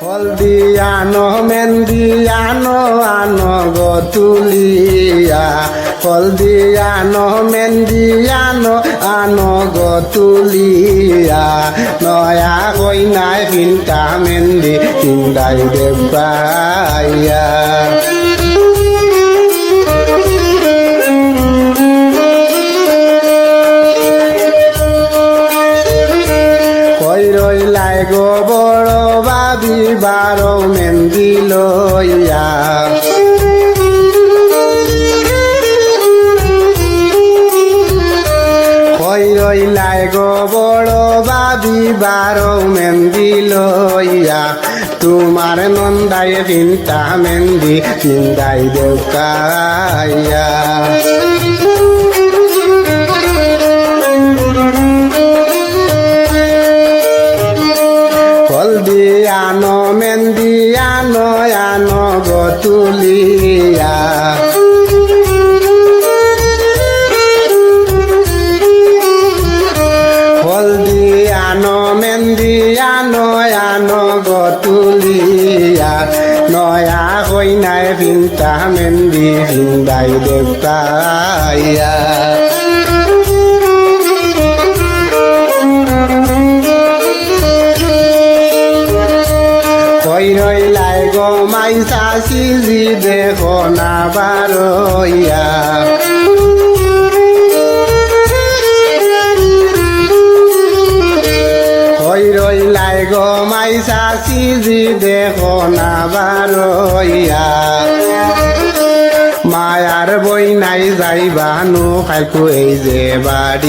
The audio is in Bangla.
হলদিয়ানো মেন্দিয়ানো আনো গো তুলিয়া, হলদিয়ানো মেন্দিয়ানো আনো গো তুলিয়া, নয়া কইনায় পিন্তা মেন্দি পিন্দাই দেবাইয়া। রইলাই গো বড় বাবি বারো মেন্দি লইয়া, রইলাই গো বড় বাবি বারো মেন্দি লইয়া, তোমার নন্দায় পিন্তা মেন্দি পিন্দাই দেউকাইয়া। হলদিয়ানো মেন্দিয়ানো আনো গো তুলিয়া, হলদিয়ানো মেন্দিয়ানো আনো গো তুলিয়া, নয়া কইনায় পিন্তা মেন্দি পিন্দাই দেউতাইয়া। রইলাই গো মাইসা সিজি দেখো না বারইয়া, রইলাই গো মাইসা সিজি দেখো না বারইয়া, মায়ার বই নাই যাইবানু খাইকু এই যে বাড়ি।